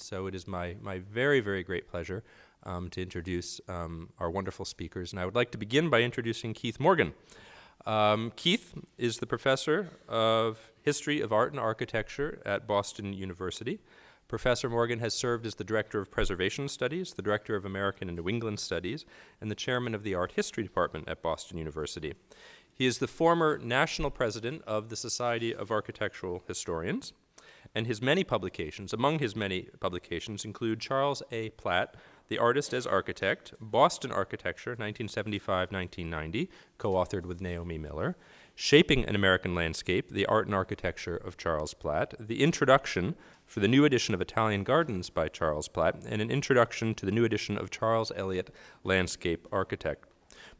So it is my very, very great pleasure to introduce our wonderful speakers. And I would like to begin by introducing Keith Morgan. Keith is the professor of History of Art and Architecture at Boston University. Professor Morgan has served as the Director of Preservation Studies, the Director of American and New England Studies, and the Chairman of the Art History Department at Boston University. He is the former National President of the Society of Architectural Historians, and his many publications, among his many publications, include Charles A. Platt, The Artist as Architect, Boston Architecture, 1975-1990, co-authored with Naomi Miller, Shaping an American Landscape, The Art and Architecture of Charles Platt, the Introduction for the new edition of Italian Gardens by Charles Platt, and an introduction to the new edition of Charles Eliot, Landscape Architect.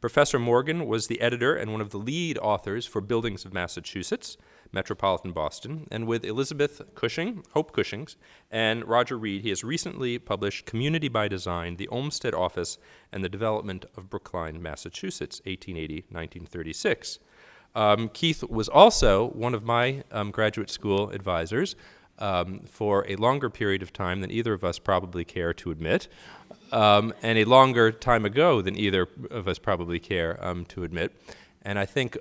Professor Morgan was the editor and one of the lead authors for Buildings of Massachusetts, Metropolitan Boston, and with Elizabeth Cushing, Hope Cushings, and Roger Reed, he has recently published Community by Design, The Olmsted Office, and the Development of Brookline, Massachusetts, 1880-1936. Keith was also one of my graduate school advisors for a longer period of time than either of us probably care to admit, and a longer time ago than either of us probably care to admit. And I think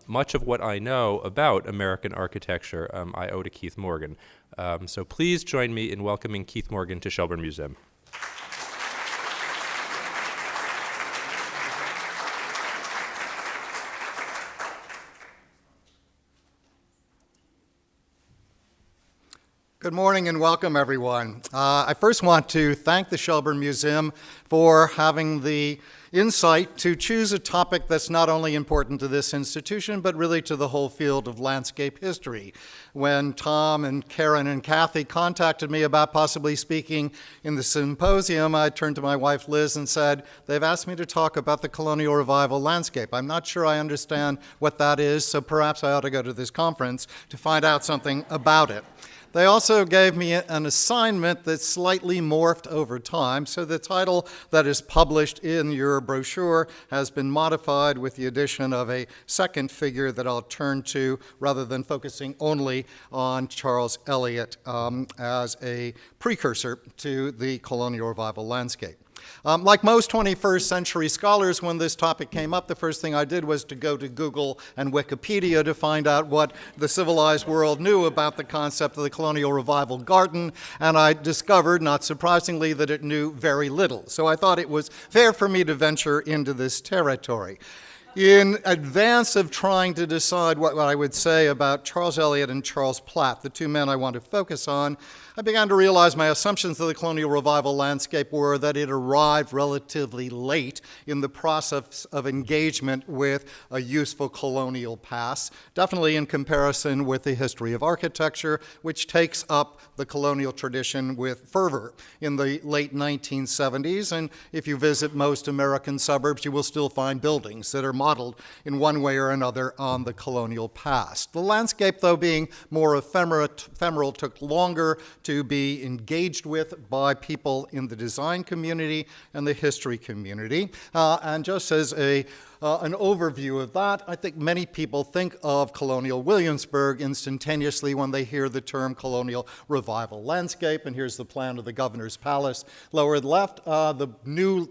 much of what I know about American architecture I owe to Keith Morgan. So please join me in welcoming Keith Morgan to Shelburne Museum. Good morning and welcome, everyone. I first want to thank the Shelburne Museum for having the insight to choose a topic that's not only important to this institution, but really to the whole field of landscape history. When Tom and Karen and Kathy contacted me about possibly speaking in the symposium, I turned to my wife, Liz, and said, they've asked me to talk about the Colonial Revival landscape. I'm not sure I understand what that is, so perhaps I ought to go to this conference to find out something about it. They also gave me an assignment that's slightly morphed over time, so the title that is published in your brochure has been modified with the addition of a second figure that I'll turn to rather than focusing only on Charles Eliot as a precursor to the Colonial Revival landscape. Like most 21st century scholars, when this topic came up, the first thing I did was to go to Google and Wikipedia to find out what the civilized world knew about the concept of the Colonial Revival garden, and I discovered, not surprisingly, that it knew very little. So I thought it was fair for me to venture into this territory. In advance of trying to decide what I would say about Charles Eliot and Charles Platt, the two men I want to focus on, I began to realize my assumptions of the Colonial Revival landscape were that it arrived relatively late in the process of engagement with a useful colonial past, definitely in comparison with the history of architecture, which takes up the colonial tradition with fervor in the late 1970s. And if you visit most American suburbs, you will still find buildings that are modeled in one way or another on the colonial past. The landscape, though, being more ephemeral, took longer to be engaged with by people in the design community and the history community. And just as an overview of that, I think many people think of colonial Williamsburg instantaneously when they hear the term Colonial Revival landscape. And here's the plan of the Governor's Palace. Lower left, the new,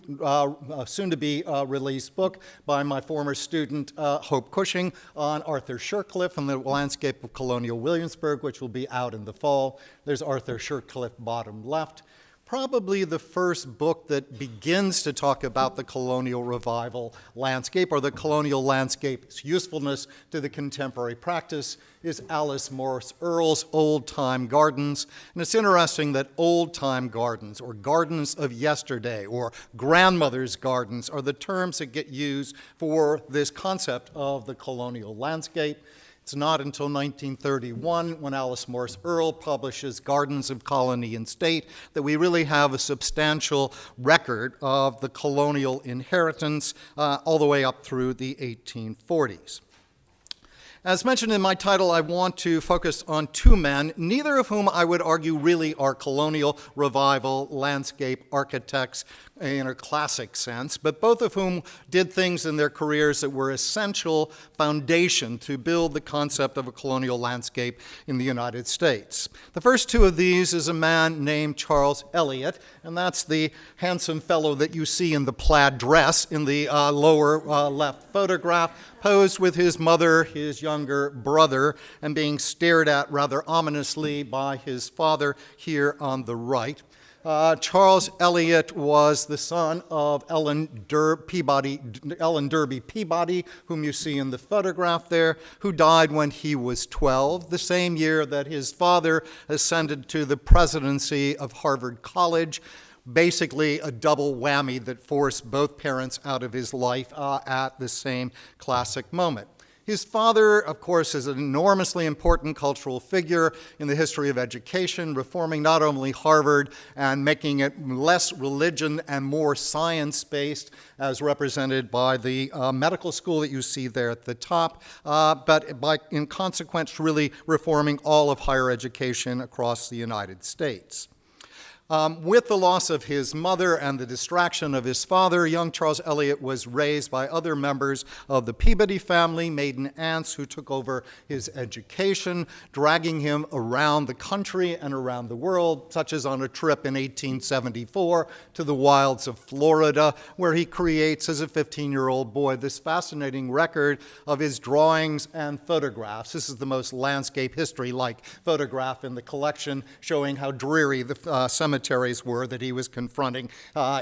soon-to-be released book by my former student, Hope Cushing, on Arthur Shirtcliffe and the landscape of colonial Williamsburg, which will be out in the fall. There's Arthur Shirtcliffe, bottom left. Probably the first book that begins to talk about the Colonial Revival landscape or the colonial landscape's usefulness to the contemporary practice is Alice Morse Earl's Old Time Gardens. And it's interesting that old time gardens or gardens of yesterday or grandmother's gardens are the terms that get used for this concept of the colonial landscape. It's not until 1931, when Alice Morse Earl publishes Gardens of Colony and State, that we really have a substantial record of the colonial inheritance all the way up through the 1840s. As mentioned in my title, I want to focus on two men, neither of whom I would argue really are colonial revival landscape architects. in a classic sense, but both of whom did things in their careers that were essential foundation to build the concept of a colonial landscape in the United States. The first two of these is a man named Charles Eliot, and that's the handsome fellow that you see in the plaid dress in the lower left photograph, posed with his mother, his younger brother, and being stared at rather ominously by his father here on the right. Charles Eliot was the son of Ellen Derby Peabody, whom you see in the photograph there, who died when he was 12, the same year that his father ascended to the presidency of Harvard College. Basically a double whammy that forced both parents out of his life at the same classic moment. His father, of course, is an enormously important cultural figure in the history of education, reforming not only Harvard and making it less religion and more science-based, as represented by the medical school that you see there at the top, but in consequence, really reforming all of higher education across the United States. With the loss of his mother and the distraction of his father, young Charles Eliot was raised by other members of the Peabody family, maiden aunts who took over his education, dragging him around the country and around the world, such as on a trip in 1874 to the wilds of Florida, where he creates, as a 15-year-old boy, this fascinating record of his drawings and photographs. This is the most landscape history-like photograph in the collection, showing how dreary the cemeteries were that he was confronting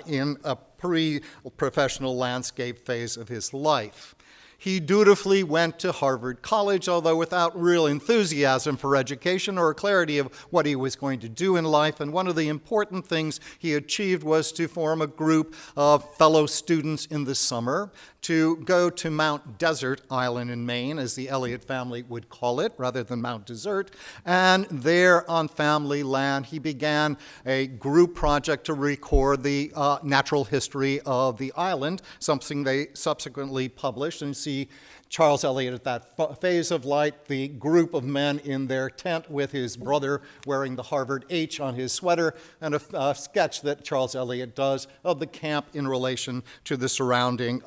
in a pre-professional landscape phase of his life. He dutifully went to Harvard College, although without real enthusiasm for education or clarity of what he was going to do in life. And one of the important things he achieved was to form a group of fellow students in the summer to go to Mount Desert Island in Maine, as the Eliot family would call it, rather than Mount Desert. And there on family land, he began a group project to record the natural history of the island, something they subsequently published. And see Charles Eliot at that phase of life, the group of men in their tent with his brother wearing the Harvard H on his sweater, and a sketch that Charles Eliot does of the camp in relation to the surrounding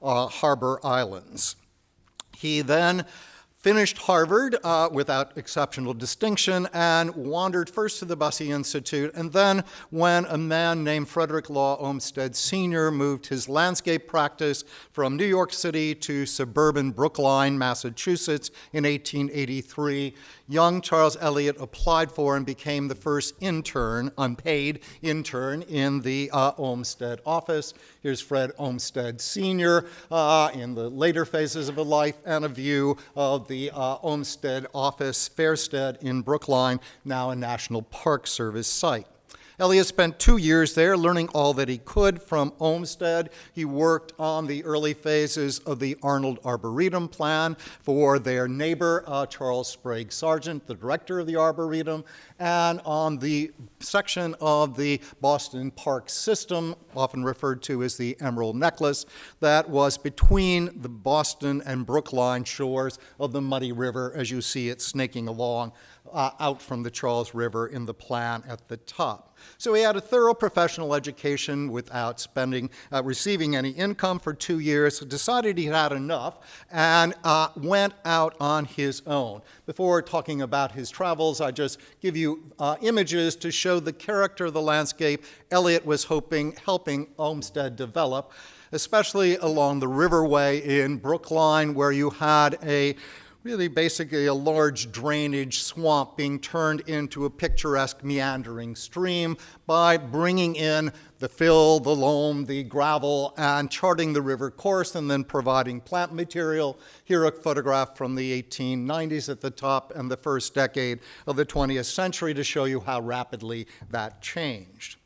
harbor islands. He then finished Harvard without exceptional distinction and wandered first to the Bussey Institute, and then when a man named Frederick Law Olmsted Sr. moved his landscape practice from New York City to suburban Brookline, Massachusetts in 1883, young Charles Eliot applied for and became the first intern, unpaid intern, in the Olmsted office. Here's Fred Olmsted Sr. In the later phases of his life, and a view of the Olmsted office, Fairstead in Brookline, now a National Park Service site. Eliot spent 2 years there learning all that he could from Olmsted. He worked on the early phases of the Arnold Arboretum plan for their neighbor, Charles Sprague Sargent, the director of the Arboretum, and on the section of the Boston Park System, often referred to as the Emerald Necklace, that was between the Boston and Brookline shores of the Muddy River, as you see it snaking along out from the Charles River in the plan at the top. So he had a thorough professional education without receiving any income for 2 years, decided he had enough, and went out on his own. Before talking about his travels, I just give you images to show the character of the landscape Eliot was helping Olmsted develop, especially along the riverway in Brookline, where you had really basically a large drainage swamp being turned into a picturesque meandering stream by bringing in the fill, the loam, the gravel, and charting the river course, and then providing plant material. Here a photograph from the 1890s at the top and the first decade of the 20th century to show you how rapidly that changed.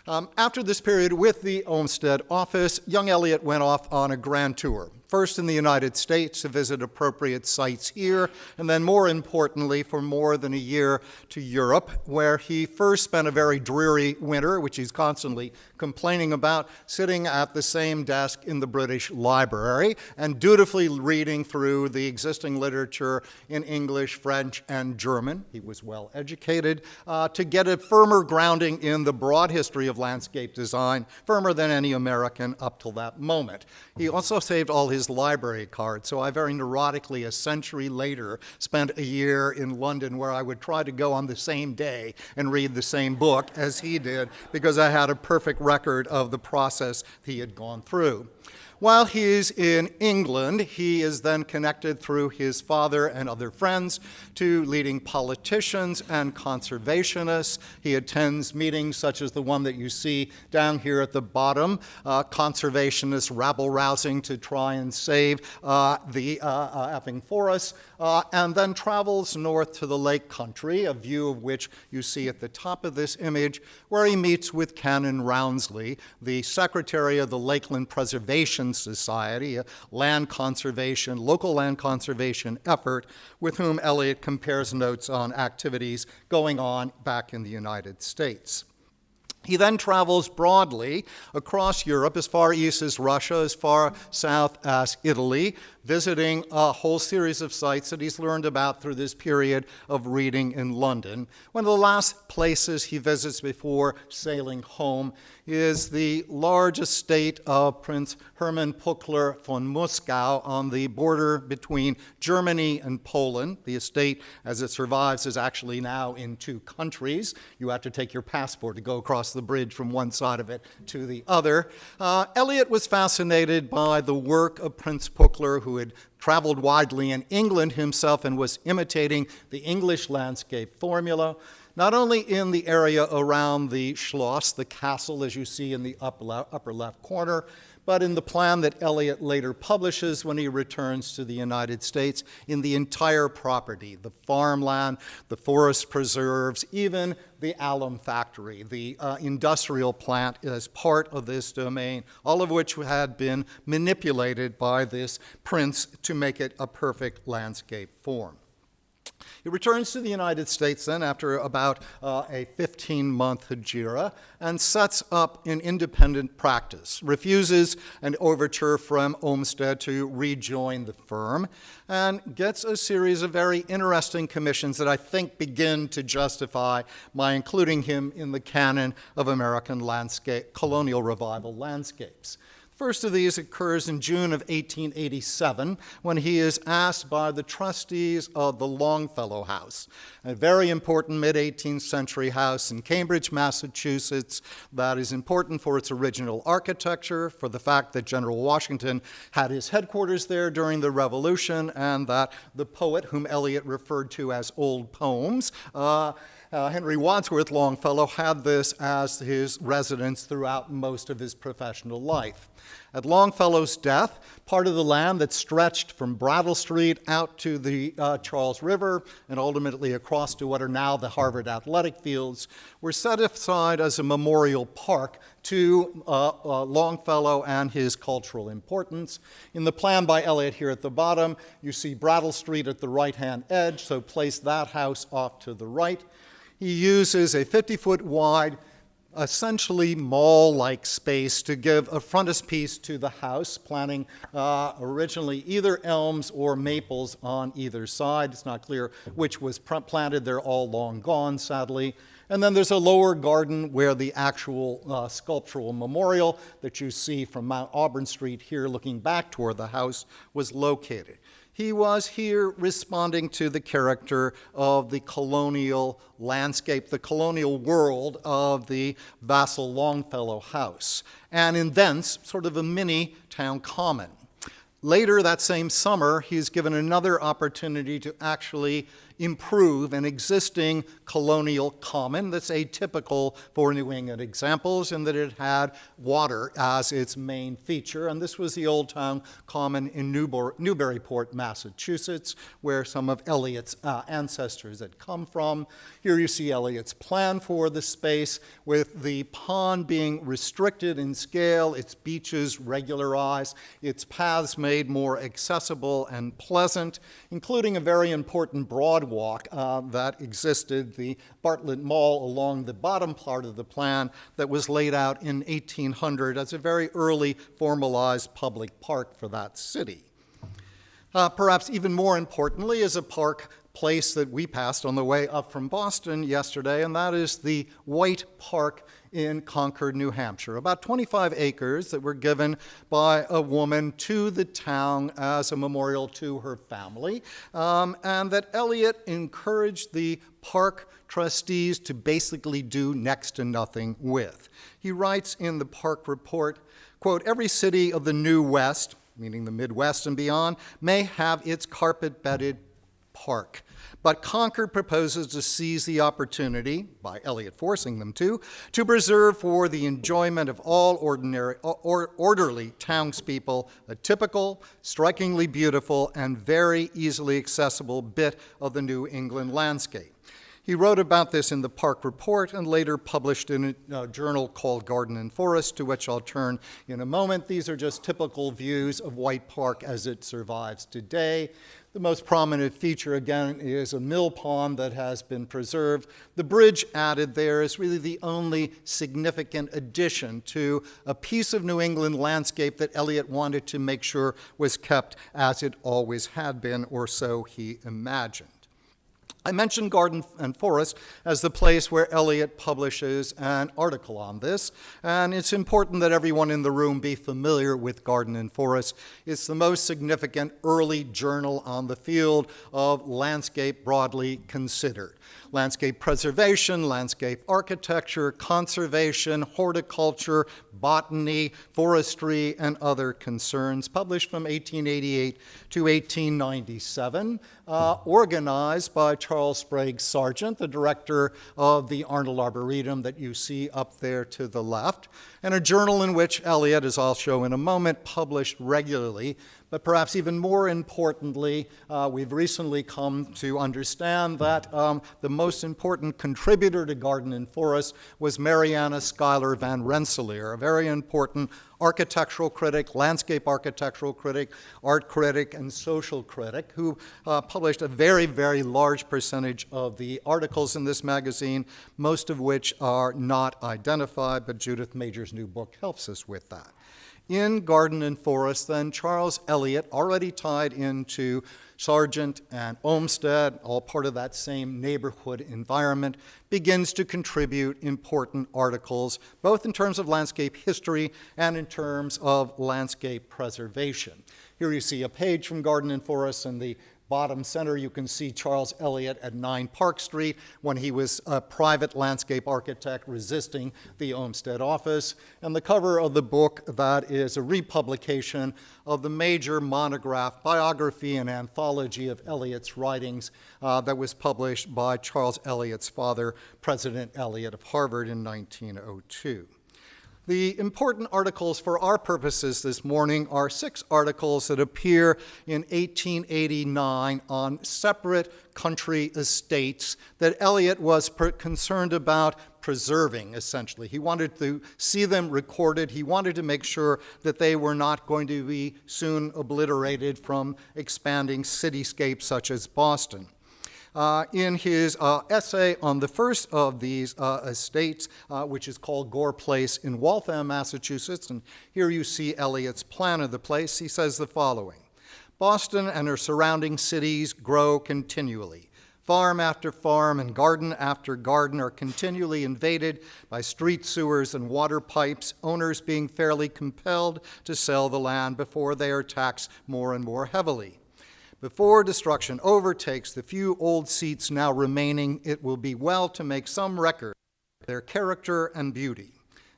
After this period with the Olmsted office, young Eliot went off on a grand tour. First in the United States to visit appropriate sites here, and then more importantly for more than a year to Europe, where he first spent a very dreary winter, which he's constantly complaining about, sitting at the same desk in the British Library and dutifully reading through the existing literature in English, French, and German. He was well educated to get a firmer grounding in the broad history of landscape design, firmer than any American up till that moment. He also saved all his library cards, so I very neurotically, a century later, spent a year in London where I would try to go on the same day and read the same book as he did, because I had a perfect record of the process he had gone through. While he is in England, he is then connected through his father and other friends to leading politicians and conservationists. He attends meetings such as the one that you see down here at the bottom, conservationists rabble-rousing to try and save the effing forests, and then travels north to the Lake Country, a view of which you see at the top of this image, where he meets with Canon Rounsley, the secretary of the Lakeland Preservation Society, a land conservation, local land conservation effort, with whom Eliot compares notes on activities going on back in the United States. He then travels broadly across Europe, as far east as Russia, as far south as Italy, visiting a whole series of sites that he's learned about through this period of reading in London. One of the last places he visits before sailing home is the large estate of Prince Hermann Puckler von Muskau on the border between Germany and Poland. The estate, as it survives, is actually now in two countries. You have to take your passport to go across the bridge from one side of it to the other. Eliot was fascinated by the work of Prince Puckler, who had traveled widely in England himself and was imitating the English landscape formula, not only in the area around the Schloss, the castle, as you see in the upper left corner, but in the plan that Eliot later publishes when he returns to the United States in the entire property, the farmland, the forest preserves, even the alum factory, the industrial plant as part of this domain, all of which had been manipulated by this prince to make it a perfect landscape form. He returns to the United States then after about a 15-month hejira and sets up an independent practice, refuses an overture from Olmsted to rejoin the firm, and gets a series of very interesting commissions that I think begin to justify my including him in the canon of American landscape, colonial revival landscapes. First of these occurs in June of 1887 when he is asked by the trustees of the Longfellow House, a very important mid-18th century house in Cambridge, Massachusetts, that is important for its original architecture, for the fact that General Washington had his headquarters there during the Revolution, and that the poet whom Eliot referred to as Old Poems, Henry Wadsworth Longfellow, had this as his residence throughout most of his professional life. At Longfellow's death, part of the land that stretched from Brattle Street out to the Charles River and ultimately across to what are now the Harvard athletic fields were set aside as a memorial park to Longfellow and his cultural importance. In the plan by Eliot here at the bottom, you see Brattle Street at the right-hand edge, so place that house off to the right. He uses a 50-foot wide, essentially mall-like space to give a frontispiece to the house, planting originally either elms or maples on either side. It's not clear which was planted. They're all long gone, sadly. And then there's a lower garden where the actual sculptural memorial that you see from Mount Auburn Street here looking back toward the house was located. He was here responding to the character of the colonial landscape, the colonial world of the vassal Longfellow house, and in thence sort of a mini town common. Later that same summer, he's given another opportunity to actually improve an existing colonial common that's atypical for New England examples in that it had water as its main feature. And this was the Old Town Common in Newburyport, Massachusetts, where some of Eliot's ancestors had come from. Here you see Eliot's plan for the space, with the pond being restricted in scale, its beaches regularized, its paths made more accessible and pleasant, including a very important broad walk that existed, the Bartlett Mall, along the bottom part of the plan that was laid out in 1800 as a very early formalized public park for that city. Perhaps even more importantly is a park place that we passed on the way up from Boston yesterday, and that is the White Park in Concord, New Hampshire. About 25 acres that were given by a woman to the town as a memorial to her family, and that Eliot encouraged the park trustees to basically do next to nothing with. He writes in the park report, quote, "Every city of the New West," meaning the Midwest and beyond, "may have its carpet-bedded park. But Concord proposes to seize the opportunity, by Eliot forcing them to preserve for the enjoyment of all orderly townspeople a typical, strikingly beautiful, and very easily accessible bit of the New England landscape." He wrote about this in the park report and later published in a journal called Garden and Forest, to which I'll turn in a moment. These are just typical views of White Park as it survives today. The most prominent feature, again, is a mill pond that has been preserved. The bridge added there is really the only significant addition to a piece of New England landscape that Eliot wanted to make sure was kept as it always had been, or so he imagined. I mentioned Garden and Forest as the place where Eliot publishes an article on this, and it's important that everyone in the room be familiar with Garden and Forest. It's the most significant early journal on the field of landscape broadly considered. Landscape preservation, landscape architecture, conservation, horticulture, botany, forestry, and other concerns, published from 1888 to 1897, organized by Charles Sprague Sargent, the director of the Arnold Arboretum that you see up there to the left, and a journal in which Eliot, as I'll show in a moment, published regularly. But perhaps even more importantly, we've recently come to understand that the most important contributor to Garden and Forest was Mariana Schuyler Van Rensselaer, a very important architectural critic, landscape architectural critic, art critic, and social critic, who published a very, very large percentage of the articles in this magazine, most of which are not identified, but Judith Major's new book helps us with that. In Garden and Forest, then, Charles Eliot, already tied into Sargent and Olmsted, all part of that same neighborhood environment, begins to contribute important articles, both in terms of landscape history and in terms of landscape preservation. Here you see a page from Garden and Forest. In the bottom center, you can see Charles Eliot at 9 Park Street when he was a private landscape architect resisting the Olmsted office. And the cover of the book, that is a republication of the major monograph biography and anthology of Eliot's writings that was published by Charles Eliot's father, President Eliot of Harvard, in 1902. The important articles for our purposes this morning are 6 articles that appear in 1889 on separate country estates that Eliot was concerned about preserving, essentially. He wanted to see them recorded. He wanted to make sure that they were not going to be soon obliterated from expanding cityscapes such as Boston. In his essay on the first of these estates, which is called Gore Place in Waltham, Massachusetts, and here you see Eliot's plan of the place, he says the following: "Boston and her surrounding cities grow continually. Farm after farm and garden after garden are continually invaded by street sewers and water pipes, owners being fairly compelled to sell the land before they are taxed more and more heavily. Before destruction overtakes the few old seats now remaining, it will be well to make some record of their character and beauty.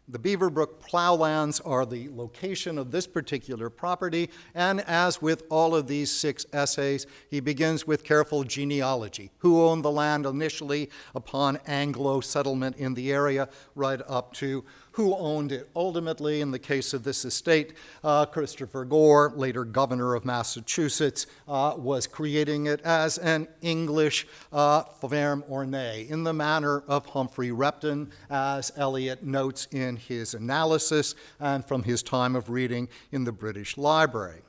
The Beaver Brook plowlands are the location of this particular property, and as with all of these 6 essays, he begins with careful genealogy. Who owned the land initially upon Anglo settlement in the area, right up to who owned it ultimately. In the case of this estate, Christopher Gore, later governor of Massachusetts, was creating it as an English ferme ornée in the manner of Humphrey Repton, as Eliot notes in his analysis and from his time of reading in the British Library.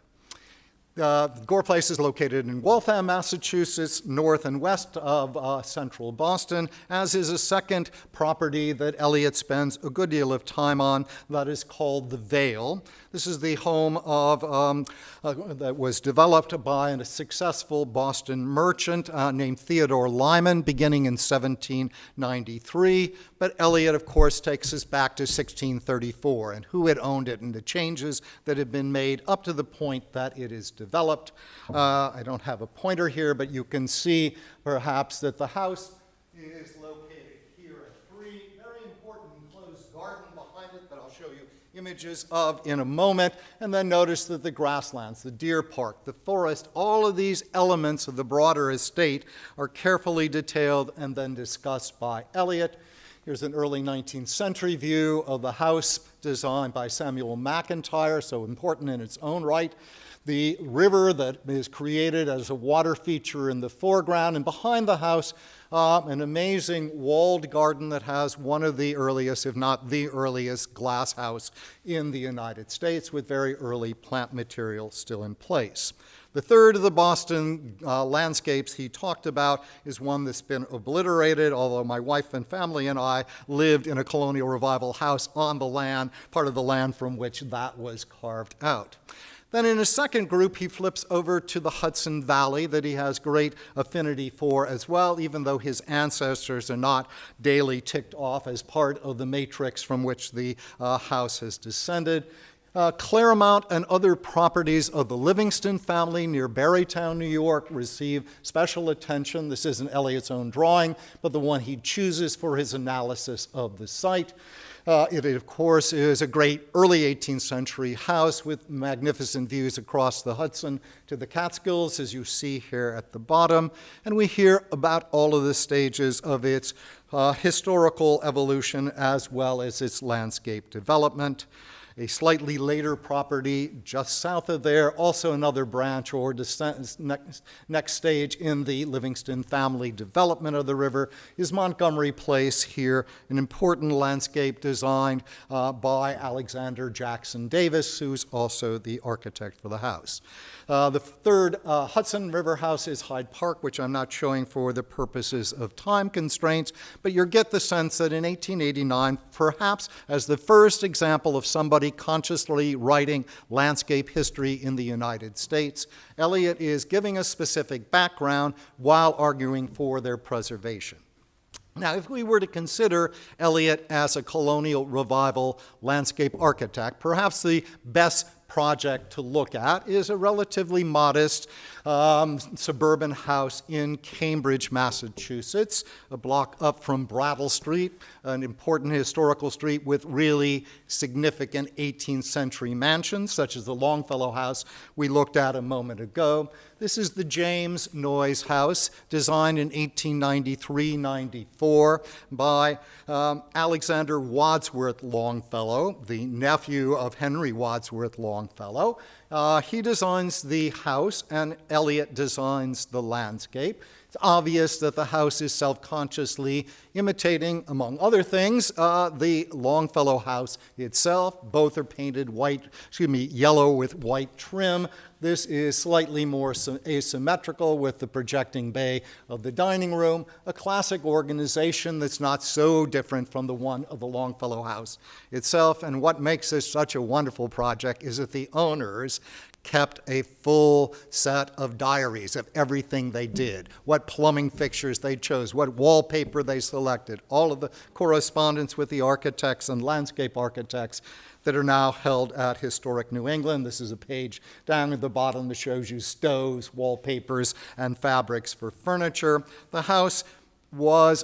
Gore Place is located in Waltham, Massachusetts, north and west of central Boston, as is a second property that Eliot spends a good deal of time on that is called the Vale. This is the home of, that was developed by a successful Boston merchant named Theodore Lyman beginning in 1793. But Eliot, of course, takes us back to 1634 and who had owned it and the changes that had been made up to the point that it is developed. I don't have a pointer here, but you can see perhaps that the house is located here at 3. Very important enclosed garden behind it that I'll show you images of in a moment. And then notice that the grasslands, the deer park, the forest, all of these elements of the broader estate are carefully detailed and then discussed by Eliot. Here's an early 19th century view of the house designed by Samuel McIntyre, so important in its own right. The river that is created as a water feature in the foreground, and behind the house, an amazing walled garden that has one of the earliest, if not the earliest, glass house in the United States with very early plant material still in place. The third of the Boston landscapes he talked about is one that's been obliterated, although my wife and family and I lived in a Colonial Revival house on the land, part of the land from which that was carved out. Then in a second group, he flips over to the Hudson Valley that he has great affinity for as well, even though his ancestors are not daily ticked off as part of the matrix from which the house has descended. Claremont and other properties of the Livingston family near Barrytown, New York, receive special attention. This isn't Eliot's own drawing, but the one he chooses for his analysis of the site. It, of course, is a great early 18th century house with magnificent views across the Hudson to the Catskills, as you see here at the bottom. And we hear about all of the stages of its historical evolution as well as its landscape development. A slightly later property just south of there, also another branch or next stage in the Livingston family development of the river, is Montgomery Place here, an important landscape designed by Alexander Jackson Davis, who's also the architect for the house. The third Hudson River house is Hyde Park, which I'm not showing for the purposes of time constraints, but you get the sense that in 1889, perhaps as the first example of somebody consciously writing landscape history in the United States, Eliot is giving a specific background while arguing for their preservation. Now, if we were to consider Eliot as a Colonial Revival landscape architect, perhaps the best project to look at is a relatively modest suburban house in Cambridge, Massachusetts, a block up from Brattle Street, an important historical street with really significant 18th century mansions, such as the Longfellow House we looked at a moment ago. This is the James Noyes House, designed in 1893-94 by Alexander Wadsworth Longfellow, the nephew of Henry Wadsworth Longfellow. He designs the house, and Eliot designs the landscape. It's obvious that the house is self-consciously imitating, among other things, the Longfellow house itself. Both are painted yellow with white trim. This is slightly more asymmetrical with the projecting bay of the dining room, a classic organization that's not so different from the one of the Longfellow house itself. And what makes this such a wonderful project is that the owners kept a full set of diaries of everything they did, what plumbing fixtures they chose, what wallpaper they selected, all of the correspondence with the architects and landscape architects that are now held at Historic New England. This is a page down at the bottom that shows you stoves, wallpapers, and fabrics for furniture. The house was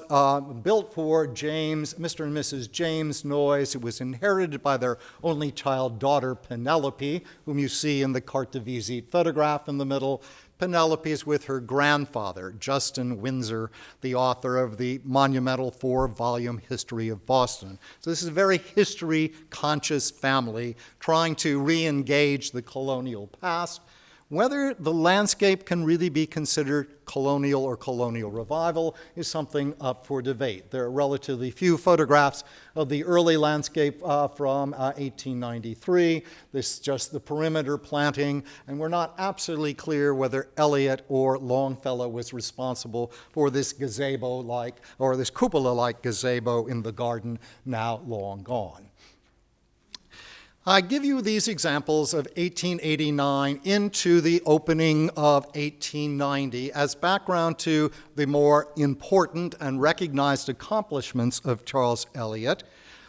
built for Mr. and Mrs. James Noyes. It was inherited by their only child daughter, Penelope, whom you see in the carte de visite photograph in the middle. Penelope is with her grandfather, Justin Windsor, the author of the monumental 4-volume History of Boston. So this is a very history-conscious family trying to re-engage the colonial past. Whether the landscape can really be considered colonial or colonial revival is something up for debate. There are relatively few photographs of the early landscape from 1893. This is just the perimeter planting, and we're not absolutely clear whether Eliot or Longfellow was responsible for this gazebo-like, or this cupola-like gazebo in the garden, now long gone. I give you these examples of 1889 into the opening of 1890 as background to the more important and recognized accomplishments of Charles Eliot,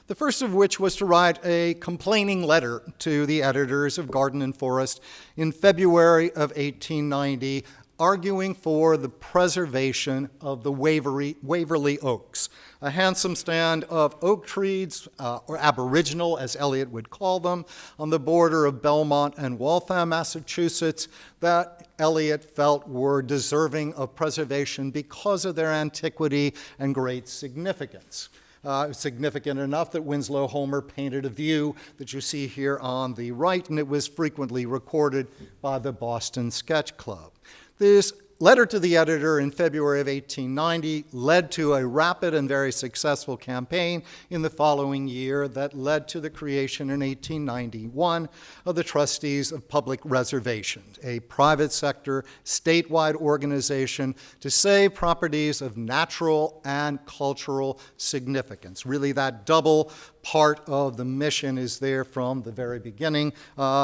the first of which was to write a complaining letter to the editors of Garden and Forest in February of 1890, arguing for the preservation of the Waverly Oaks, a handsome stand of oak trees, or aboriginal, as Eliot would call them, on the border of Belmont and Waltham, Massachusetts, that Eliot felt were deserving of preservation because of their antiquity and great significance. Significant enough that Winslow Homer painted a view that you see here on the right, and it was frequently recorded by the Boston Sketch Club. This letter to the editor in February of 1890 led to a rapid and very successful campaign in the following year that led to the creation in 1891 of the Trustees of Public Reservations, a private sector, statewide organization to save properties of natural and cultural significance. Really, that double part of the mission is there from the very beginning,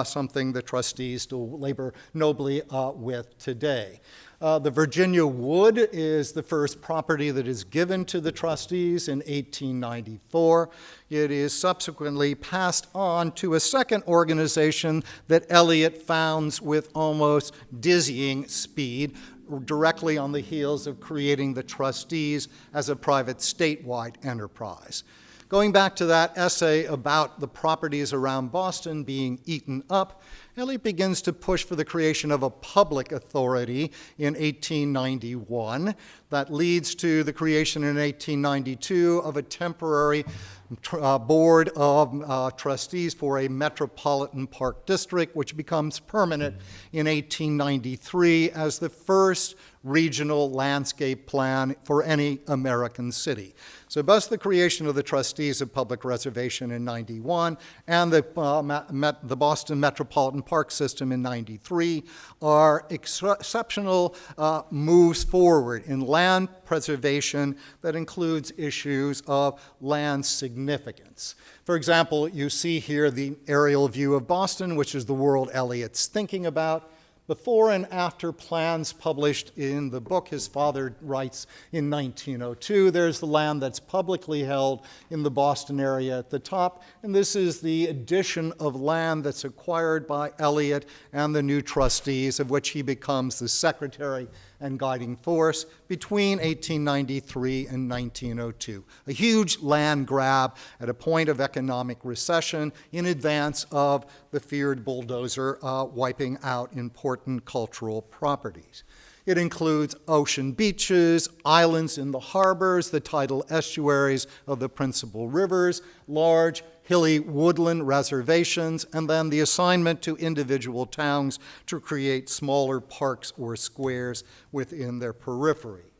something the trustees still labor nobly with today. The Virginia Wood is the first property that is given to the trustees in 1894. It is subsequently passed on to a second organization that Eliot founds with almost dizzying speed, directly on the heels of creating the trustees as a private statewide enterprise. Going back to that essay about the properties around Boston being eaten up, Eliot begins to push for the creation of a public authority in 1891 that leads to the creation in 1892 of a temporary board of trustees for a metropolitan park district, which becomes permanent in 1893 as the first regional landscape plan for any American city. So both the creation of the Trustees of Public Reservation in 91 and the Boston Metropolitan Park System in 93 are exceptional moves forward in land preservation that includes issues of land significance. For example, you see here the aerial view of Boston, which is the world Eliot's thinking about. Before and after plans published in the book his father writes in 1902, there's the land that's publicly held in the Boston area at the top, and this is the addition of land that's acquired by Eliot and the new trustees, of which he becomes the secretary and guiding force between 1893 and 1902. A huge land grab at a point of economic recession in advance of the feared bulldozer wiping out important cultural properties. It includes ocean beaches, islands in the harbors, the tidal estuaries of the principal rivers, large hilly woodland reservations, and then the assignment to individual towns to create smaller parks or squares within their periphery.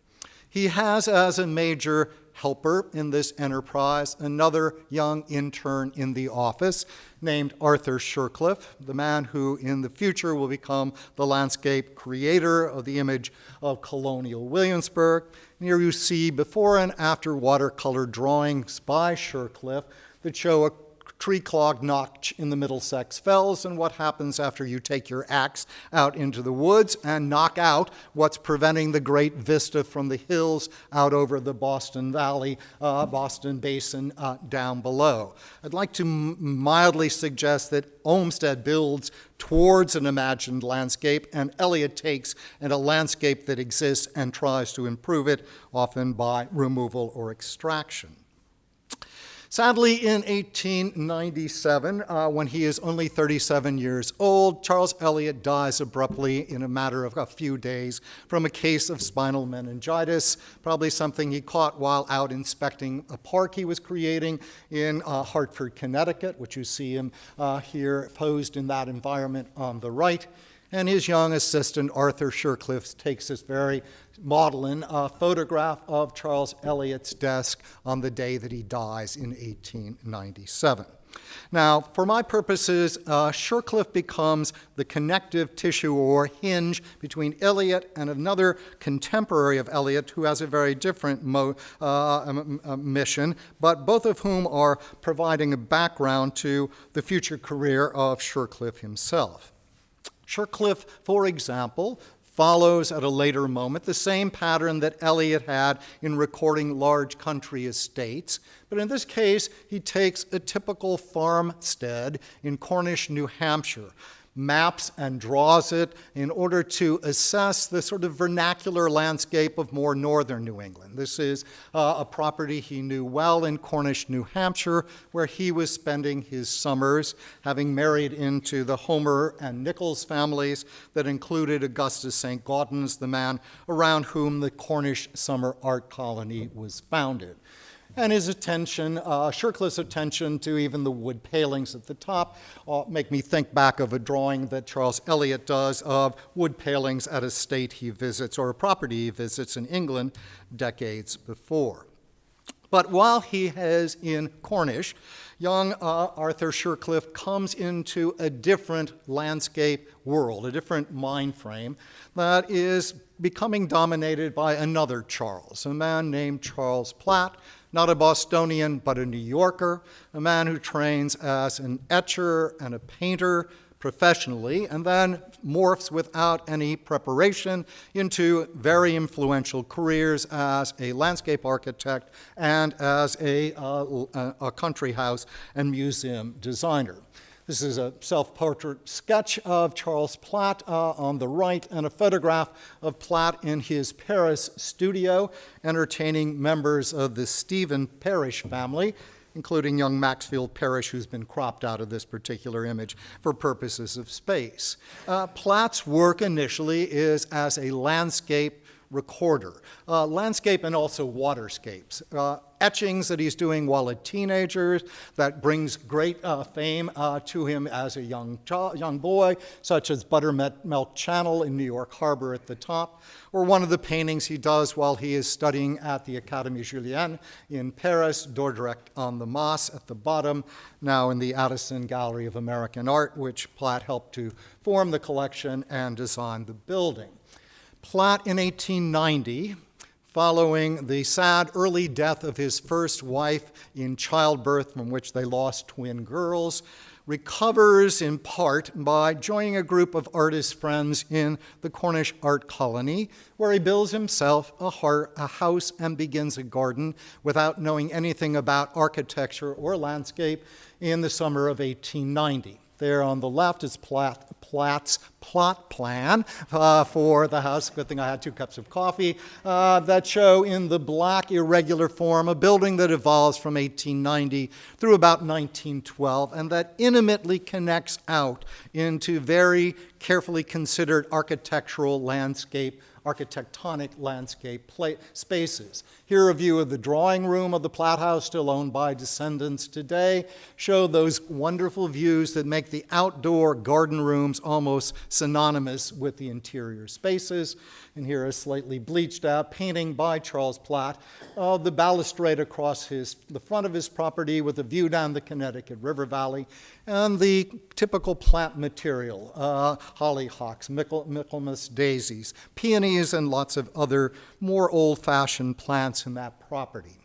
He has as a major helper in this enterprise another young intern in the office named Arthur Shercliffe, the man who in the future will become the landscape creator of the image of Colonial Williamsburg. And here you see before and after watercolor drawings by Shercliffe that show a tree-clogged notch in the Middlesex Fells, and what happens after you take your axe out into the woods and knock out what's preventing the great vista from the hills out over the Boston Valley, Boston Basin down below. I'd like to mildly suggest that Olmsted builds towards an imagined landscape, and Eliot takes a landscape that exists and tries to improve it, often by removal or extraction. Sadly, in 1897, when he is only 37 years old, Charles Eliot dies abruptly in a matter of a few days from a case of spinal meningitis, probably something he caught while out inspecting a park he was creating in Hartford, Connecticut, which you see him here posed in that environment on the right. And his young assistant, Arthur Shercliffe, takes this very maudlin photograph of Charles Eliot's desk on the day that he dies in 1897. Now, for my purposes, Shercliffe becomes the connective tissue or hinge between Eliot and another contemporary of Eliot who has a very different mission, but both of whom are providing a background to the future career of Shercliffe himself. Shercliffe, for example, follows at a later moment the same pattern that Eliot had in recording large country estates, but in this case, he takes a typical farmstead in Cornish, New Hampshire, maps and draws it in order to assess the sort of vernacular landscape of more northern New England. This is a property he knew well in Cornish, New Hampshire, where he was spending his summers, having married into the Homer and Nichols families that included Augustus St. Gaudens, the man around whom the Cornish Summer Art Colony was founded. And his attention, Shercliffe's attention to even the wood palings at the top make me think back of a drawing that Charles Eliot does of wood palings at a state he visits or a property he visits in England decades before. But while he is in Cornish, young Arthur Shercliffe comes into a different landscape world, a different mind frame that is becoming dominated by another Charles, a man named Charles Platt, not a Bostonian, but a New Yorker, a man who trains as an etcher and a painter professionally, and then morphs without any preparation into very influential careers as a landscape architect and as a country house and museum designer. This is a self-portrait sketch of Charles Platt on the right, and a photograph of Platt in his Paris studio, entertaining members of the Stephen Parrish family, including young Maxfield Parrish, who's been cropped out of this particular image for purposes of space. Platt's work initially is as a landscape recorder, landscape and also waterscapes. Etchings that he's doing while a teenager that brings great fame to him as a young boy, such as Buttermilk Channel in New York Harbor at the top, or one of the paintings he does while he is studying at the Académie Julienne in Paris, Dordrecht on the Maas at the bottom, now in the Addison Gallery of American Art, which Platt helped to form the collection and design the building. Platt in 1890, following the sad early death of his first wife in childbirth, from which they lost twin girls, recovers in part by joining a group of artist friends in the Cornish Art Colony, where he builds himself a house and begins a garden without knowing anything about architecture or landscape in the summer of 1890. There on the left is Platt's plot plan for the house. Good thing I had 2 cups of coffee that show in the black irregular form a building that evolves from 1890 through about 1912 and that intimately connects out into very carefully considered architectural landscape, architectonic landscape spaces. Here a view of the drawing room of the Platt House, still owned by descendants today, show those wonderful views that make the outdoor garden rooms almost synonymous with the interior spaces. And here a slightly bleached out painting by Charles Platt of the balustrade across the front of his property with a view down the Connecticut River Valley and the typical plant material, hollyhocks, Michaelmas daisies, peonies, and lots of other more old-fashioned plants in that property.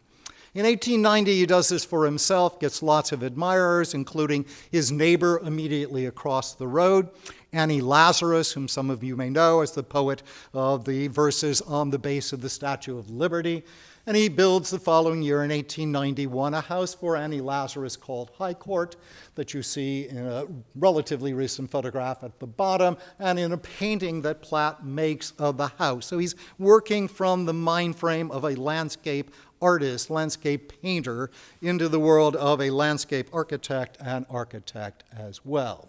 In 1890, he does this for himself, gets lots of admirers, including his neighbor immediately across the road, Annie Lazarus, whom some of you may know as the poet of the verses on the base of the Statue of Liberty. And he builds the following year, in 1891, a house for Annie Lazarus called High Court that you see in a relatively recent photograph at the bottom and in a painting that Platt makes of the house. So he's working from the mind frame of a landscape artist, landscape painter, into the world of a landscape architect and architect as well.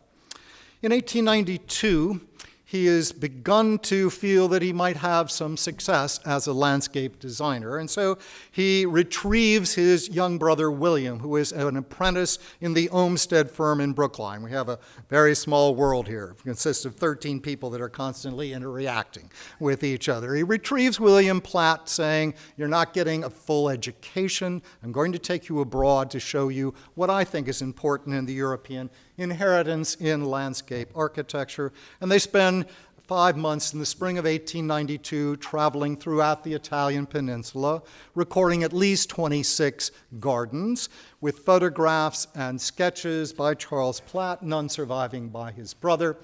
In 1892, he has begun to feel that he might have some success as a landscape designer, and so he retrieves his young brother William, who is an apprentice in the Olmsted firm in Brookline. We have a very small world here. It consists of 13 people that are constantly interacting with each other. He retrieves William Platt, saying, "You're not getting a full education. I'm going to take you abroad to show you what I think is important in the European inheritance in landscape architecture." And they spend 5 months in the spring of 1892 traveling throughout the Italian peninsula, recording at least 26 gardens with photographs and sketches by Charles Platt, none surviving by his brother.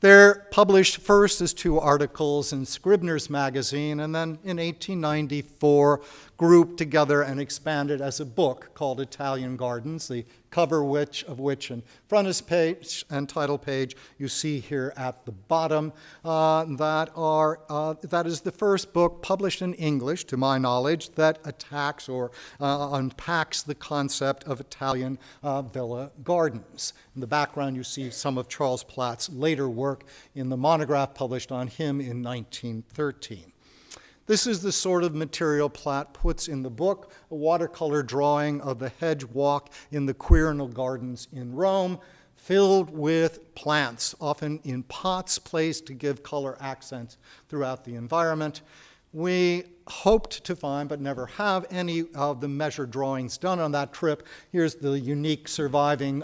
They're published first as 2 articles in Scribner's magazine, and then in 1894 grouped together and expanded as a book called Italian Gardens, the cover of which and frontispiece and title page you see here at the bottom. That is the first book published in English, to my knowledge, that attacks or unpacks the concept of Italian villa gardens. In the background you see some of Charles Platt's later work in the monograph published on him in 1913. This is the sort of material Platt puts in the book, a watercolor drawing of the hedge walk in the Quirinal Gardens in Rome, filled with plants, often in pots placed to give color accents throughout the environment. We hoped to find, but never have, any of the measured drawings done on that trip. Here's the unique surviving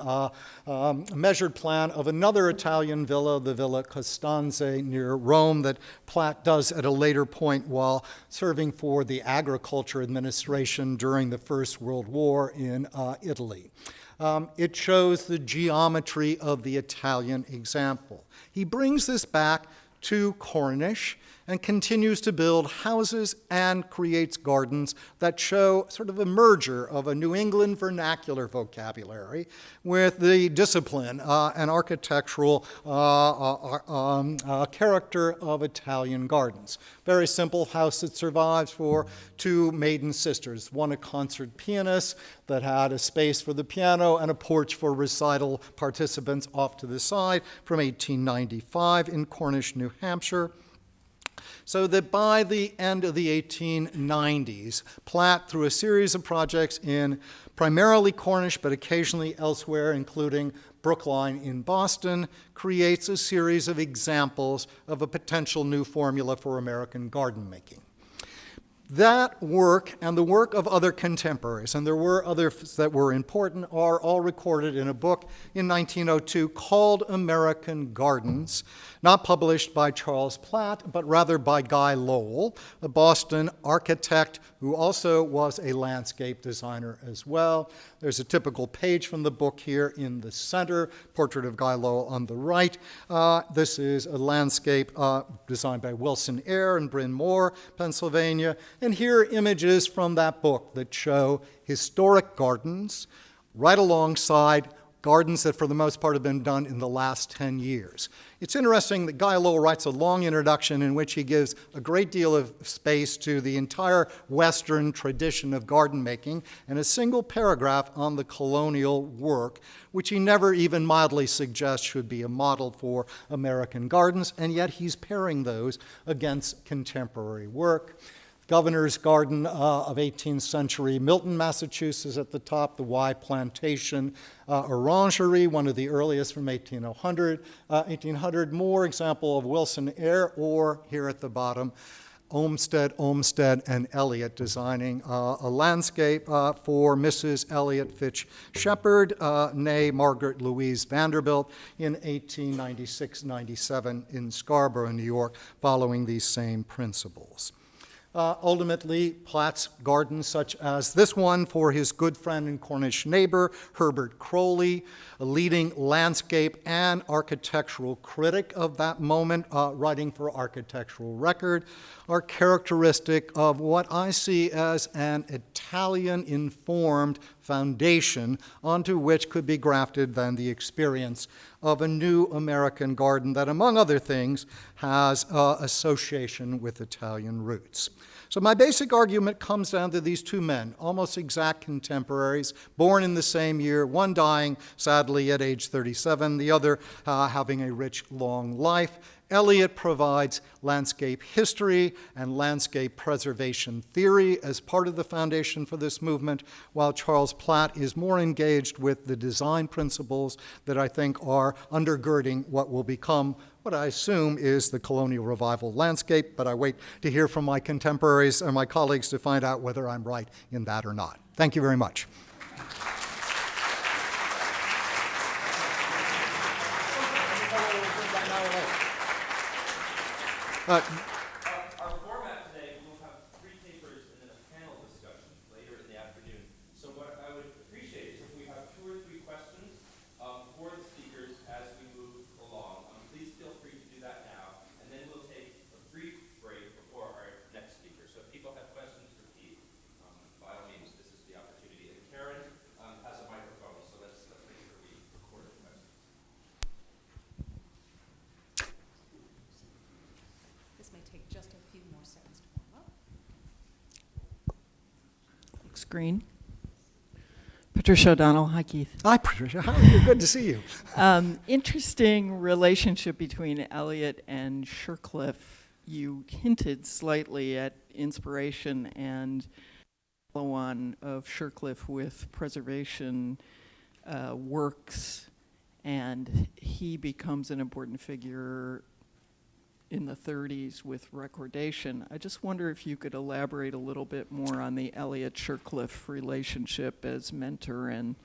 measured plan of another Italian villa, the Villa Costanze near Rome, that Platt does at a later point while serving for the agriculture administration during the First World War in Italy. It shows the geometry of the Italian example. He brings this back to Cornish and continues to build houses and creates gardens that show sort of a merger of a New England vernacular vocabulary with the discipline and architectural character of Italian gardens. Very simple house that survives for 2 maiden sisters, one a concert pianist that had a space for the piano and a porch for recital participants off to the side from 1895 in Cornish, New Hampshire. So that by the end of the 1890s, Platt, through a series of projects in primarily Cornish, but occasionally elsewhere, including Brookline in Boston, creates a series of examples of a potential new formula for American garden making. That work and the work of other contemporaries, and there were others that were important, are all recorded in a book in 1902 called American Gardens, not published by Charles Platt, but rather by Guy Lowell, a Boston architect who also was a landscape designer as well. There's a typical page from the book here in the center, portrait of Guy Lowell on the right. This is a landscape designed by Wilson Eyre in Bryn Mawr, Pennsylvania. And here are images from that book that show historic gardens right alongside gardens that for the most part have been done in the last 10 years. It's interesting that Guy Lowell writes a long introduction in which he gives a great deal of space to the entire Western tradition of garden making and a single paragraph on the colonial work, which he never even mildly suggests should be a model for American gardens, and yet he's pairing those against contemporary work. Governor's Garden of 18th century Milton, Massachusetts at the top, the Y Plantation Orangery, one of the earliest from 1800. More example of Wilson Eyre, or here at the bottom, Olmsted, and Eliot designing a landscape for Mrs. Eliot Fitch Shepherd, née Margaret Louise Vanderbilt, in 1896-97 in Scarborough, New York, following these same principles. Ultimately, Platt's gardens, such as this one for his good friend and Cornish neighbor, Herbert Croly, a leading landscape and architectural critic of that moment, writing for Architectural Record, are characteristic of what I see as an Italian-informed foundation onto which could be grafted then the experience of a new American garden that, among other things, has association with Italian roots. So my basic argument comes down to these two men, almost exact contemporaries, born in the same year, one dying, sadly, at age 37, the other having a rich, long life. Eliot provides landscape history and landscape preservation theory as part of the foundation for this movement, while Charles Platt is more engaged with the design principles that I think are undergirding what will become what I assume is the colonial revival landscape, but I wait to hear from my contemporaries and my colleagues to find out whether I'm right in that or not. Thank you very much. Our format today, we'll have 3 papers and then a panel discussion later in the afternoon. So what I would appreciate is if we have 2 or 3 questions for the speakers as we move along. Please feel free to do that now, and then we'll take a brief break before our next speaker. So if people have questions for Keith, by all means, this is the opportunity. And Karen has a microphone, so let's make sure we record the questions. This may take just a few more seconds to warm up. Looks green. Patricia O'Donnell. Hi, Keith. Hi, Patricia. How are you? Good to see you. Interesting relationship between Eliot and Shercliffe. You hinted slightly at inspiration and follow-on of Shercliffe with preservation works, and he becomes an important figure in the 30s with recordation. I just wonder if you could elaborate a little bit more on the Eliot-Shercliffe relationship as mentor and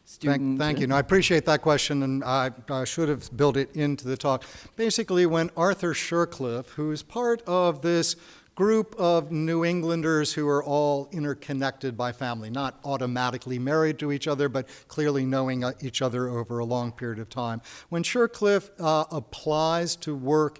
student. Thank you. No, I appreciate that question, and I should have built it into the talk. Basically, when Arthur Shercliffe, who is part of this group of New Englanders who are all interconnected by family, not automatically married to each other, but clearly knowing each other over a long period of time. When Shercliffe applies to work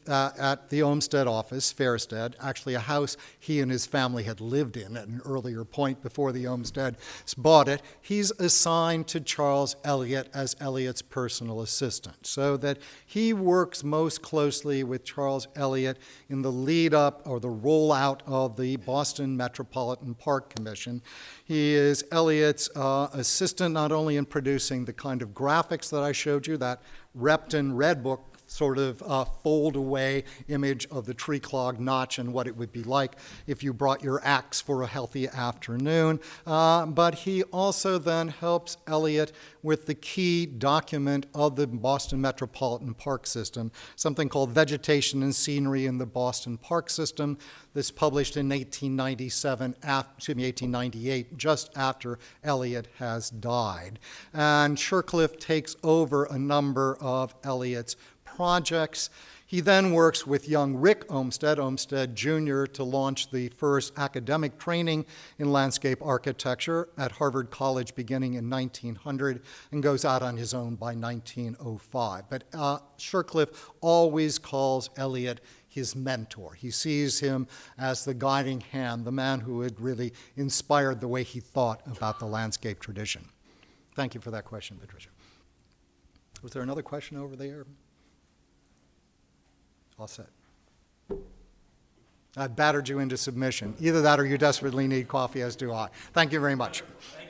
at the Olmsted office, Fairstead, actually a house he and his family had lived in at an earlier point before the Olmsteds bought it, he's assigned to Charles Eliot as Eliot's personal assistant, so that he works most closely with Charles Eliot in the lead up or the rollout of the Boston Metropolitan Park Commission. He is Eliot's assistant not only in producing the kind of graphics that I showed you, that Repton Red Book sort of fold-away image of the tree-clogged notch and what it would be like if you brought your axe for a healthy afternoon. But he also then helps Eliot with the key document of the Boston Metropolitan Park System, something called Vegetation and Scenery in the Boston Park System. This published in 1898, just after Eliot has died. And Shercliffe takes over a number of Eliot's projects. He then works with young Rick Olmsted Jr., to launch the first academic training in landscape architecture at Harvard College beginning in 1900, and goes out on his own by 1905. But Shercliffe always calls Eliot his mentor. He sees him as the guiding hand, the man who had really inspired the way he thought about the landscape tradition. Thank you for that question, Patricia. Was there another question over there? All set. I've battered you into submission. Either that or you desperately need coffee, as do I. Thank you very much. Thank